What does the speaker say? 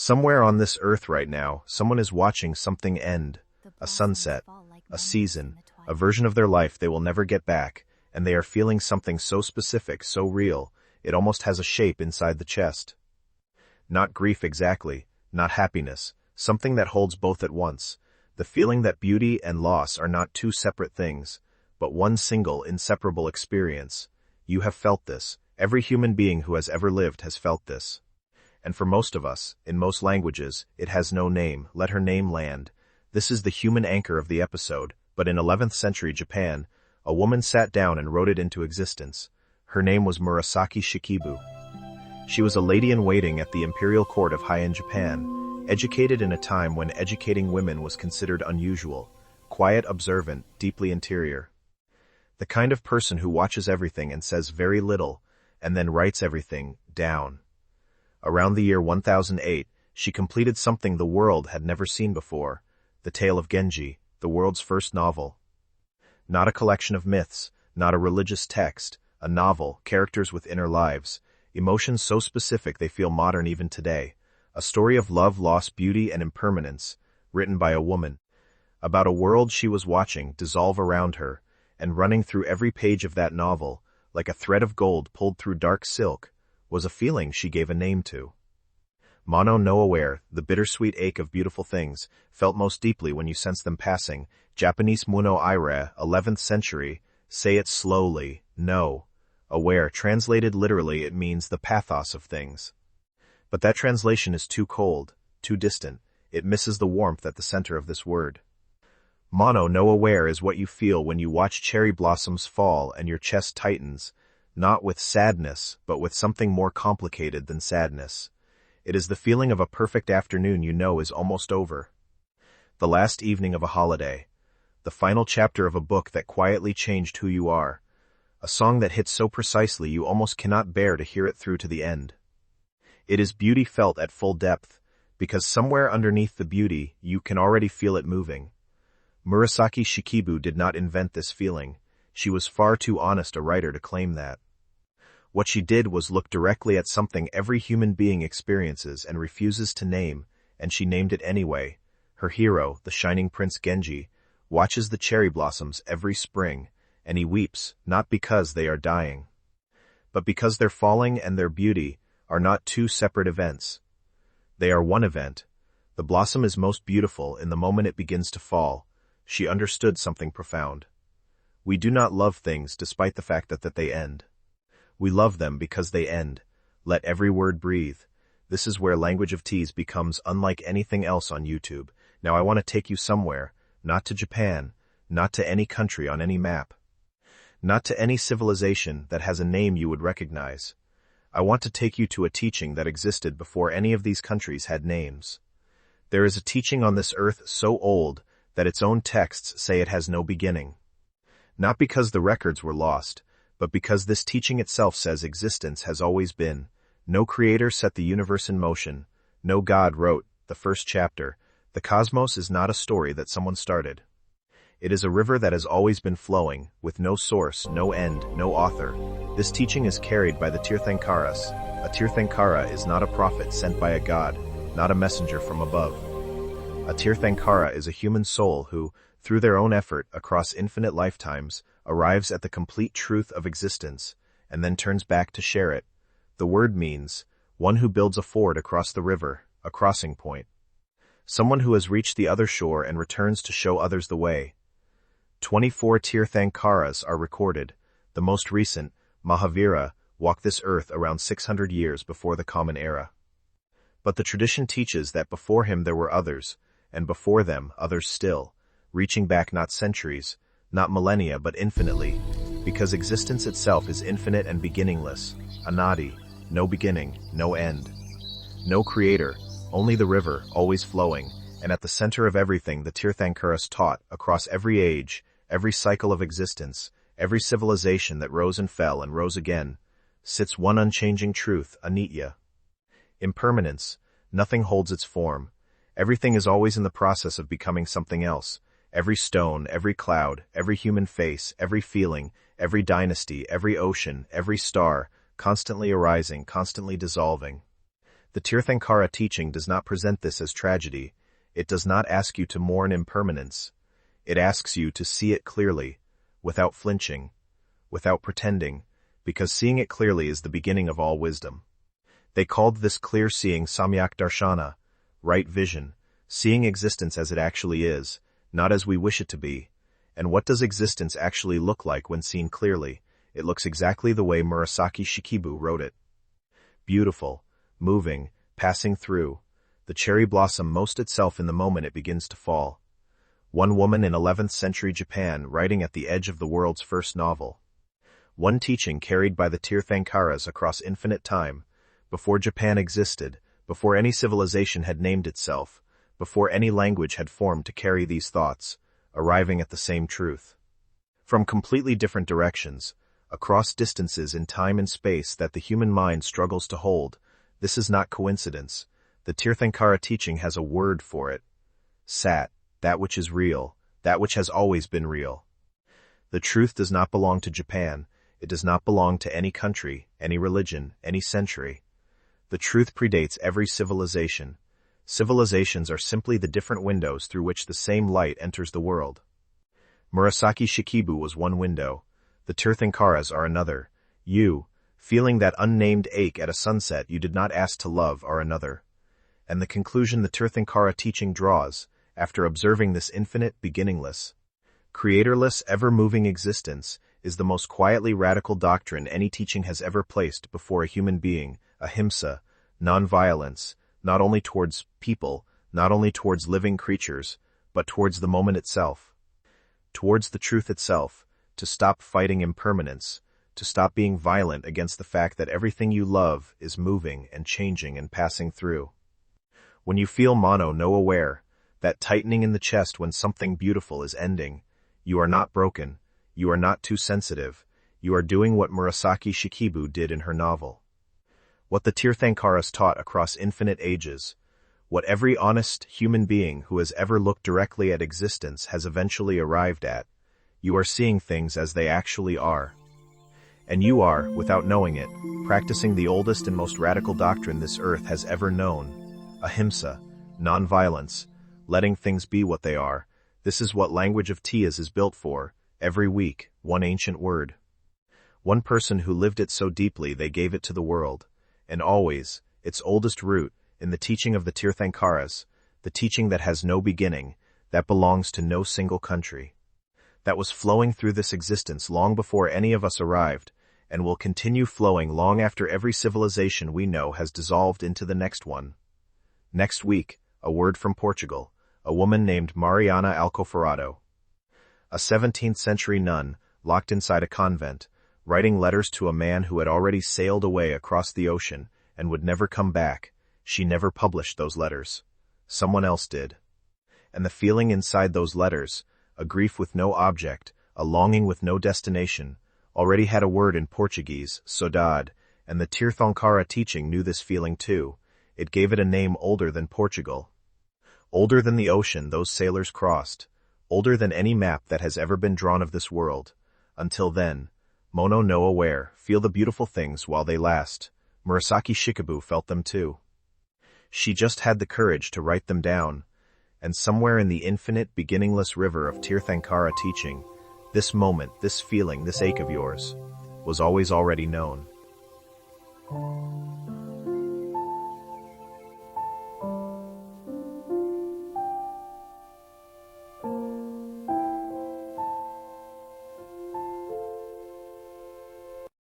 Somewhere on this earth right now, someone is watching something end. A sunset, a season, a version of their life they will never get back, and they are feeling something so specific, so real, it almost has a shape inside the chest. Not grief exactly, not happiness, something that holds both at once. The feeling that beauty and loss are not two separate things, but one single, inseparable experience. You have felt this. Every human being who has ever lived has felt this. And for most of us, in most languages, it has no name. Let her name land. This is the human anchor of the episode, but in 11th century Japan, a woman sat down and wrote it into existence. Her name was Murasaki Shikibu. She was a lady-in-waiting at the imperial court of Heian, Japan, educated in a time when educating women was considered unusual, quiet, observant, deeply interior. The kind of person who watches everything and says very little, and then writes everything down. Around the year 1008, she completed something the world had never seen before, the tale of Genji, the world's first novel. Not a collection of myths, not a religious text, a novel, characters with inner lives, emotions so specific they feel modern even today, a story of love, loss, beauty, and impermanence, written by a woman, about a world she was watching dissolve around her, and running through every page of that novel, like a thread of gold pulled through dark silk, was a feeling she gave a name to. Mono no aware, the bittersweet ache of beautiful things, felt most deeply when you sense them passing. Japanese muno ire, 11th century, say it slowly, no. Aware, translated literally, it means the pathos of things. But that translation is too cold, too distant, it misses the warmth at the center of this word. Mono no aware is what you feel when you watch cherry blossoms fall and your chest tightens, not with sadness, but with something more complicated than sadness. It is the feeling of a perfect afternoon you know is almost over. The last evening of a holiday. The final chapter of a book that quietly changed who you are. A song that hits so precisely you almost cannot bear to hear it through to the end. It is beauty felt at full depth, because somewhere underneath the beauty, you can already feel it moving. Murasaki Shikibu did not invent this feeling. She was far too honest a writer to claim that. What she did was look directly at something every human being experiences and refuses to name, and she named it anyway. Her hero, the shining prince Genji, watches the cherry blossoms every spring, and he weeps, not because they are dying, but because their falling and their beauty are not two separate events. They are one event. The blossom is most beautiful in the moment it begins to fall. She understood something profound. We do not love things despite the fact that they end. We love them because they end. Let every word breathe. This is where Language of Teas becomes unlike anything else on YouTube. Now I want to take you somewhere, not to Japan, not to any country on any map, not to any civilization that has a name you would recognize. I want to take you to a teaching that existed before any of these countries had names. There is a teaching on this earth so old that its own texts say it has no beginning. Not because the records were lost, but because this teaching itself says existence has always been. No creator set the universe in motion. No God wrote the first chapter. The cosmos is not a story that someone started. It is a river that has always been flowing, with no source, no end, no author. This teaching is carried by the Tirthankaras. A Tirthankara is not a prophet sent by a god, not a messenger from above. A Tirthankara is a human soul who, through their own effort across infinite lifetimes, arrives at the complete truth of existence, and then turns back to share it. The word means, one who builds a ford across the river, a crossing point. Someone who has reached the other shore and returns to show others the way. 24 Tirthankaras are recorded. The most recent, Mahavira, walked this earth around 600 years before the Common Era. But the tradition teaches that before him there were others, and before them others still, reaching back not centuries, not millennia but infinitely, because existence itself is infinite and beginningless, anadi, no beginning, no end. No creator, only the river, always flowing, and at the center of everything the Tirthankaras taught, across every age, every cycle of existence, every civilization that rose and fell and rose again, sits one unchanging truth, Anitya. Impermanence, nothing holds its form. Everything is always in the process of becoming something else. Every stone, every cloud, every human face, every feeling, every dynasty, every ocean, every star, constantly arising, constantly dissolving. The Tirthankara teaching does not present this as tragedy. It does not ask you to mourn impermanence. It asks you to see it clearly, without flinching, without pretending, because seeing it clearly is the beginning of all wisdom. They called this clear seeing Samyak Darshana, right vision, seeing existence as it actually is, not as we wish it to be. And what does existence actually look like when seen clearly? It looks exactly the way Murasaki Shikibu wrote it. Beautiful, moving, passing through, the cherry blossom most itself in the moment it begins to fall. One woman in 11th century Japan writing at the edge of the world's first novel. One teaching carried by the Tirthankaras across infinite time, before Japan existed, before any civilization had named itself, before any language had formed to carry these thoughts, arriving at the same truth. From completely different directions, across distances in time and space that the human mind struggles to hold, this is not coincidence. The Tirthankara teaching has a word for it. Sat, that which is real, that which has always been real. The truth does not belong to Japan. It does not belong to any country, any religion, any century. The truth predates every civilization. Civilizations are simply the different windows through which the same light enters the world. Murasaki Shikibu was one window. The Tirthankaras are another. You, feeling that unnamed ache at a sunset you did not ask to love, are another. And the conclusion the Tirthankara teaching draws, after observing this infinite, beginningless, creatorless, ever-moving existence, is the most quietly radical doctrine any teaching has ever placed before a human being, Ahimsa, non-violence, not only towards people, not only towards living creatures, but towards the moment itself, towards the truth itself, to stop fighting impermanence, to stop being violent against the fact that everything you love is moving and changing and passing through. When you feel no aware, that tightening in the chest when something beautiful is ending, you are not broken, you are not too sensitive, you are doing what Murasaki Shikibu did in her novel. What the Tirthankaras taught across infinite ages, what every honest human being who has ever looked directly at existence has eventually arrived at, you are seeing things as they actually are. And you are, without knowing it, practicing the oldest and most radical doctrine this earth has ever known. Ahimsa, non-violence, letting things be what they are. This is what language of Tias is built for. Every week, one ancient word. One person who lived it so deeply they gave it to the world. And always, its oldest root, in the teaching of the Tirthankaras, the teaching that has no beginning, that belongs to no single country, that was flowing through this existence long before any of us arrived, and will continue flowing long after every civilization we know has dissolved into the next one. Next week, a word from Portugal, a woman named Mariana Alcoforado, a 17th century nun, locked inside a convent, writing letters to a man who had already sailed away across the ocean and would never come back. She never published those letters. Someone else did. And the feeling inside those letters, a grief with no object, a longing with no destination, already had a word in Portuguese, Saudade, and the Tirthankara teaching knew this feeling too. It gave it a name older than Portugal. Older than the ocean those sailors crossed, older than any map that has ever been drawn of this world. Until then, no aware, feel the beautiful things while they last. Murasaki Shikibu felt them too. She just had the courage to write them down, and somewhere in the infinite, beginningless river of Tirthankara teaching, this moment, this feeling, this ache of yours, was always already known.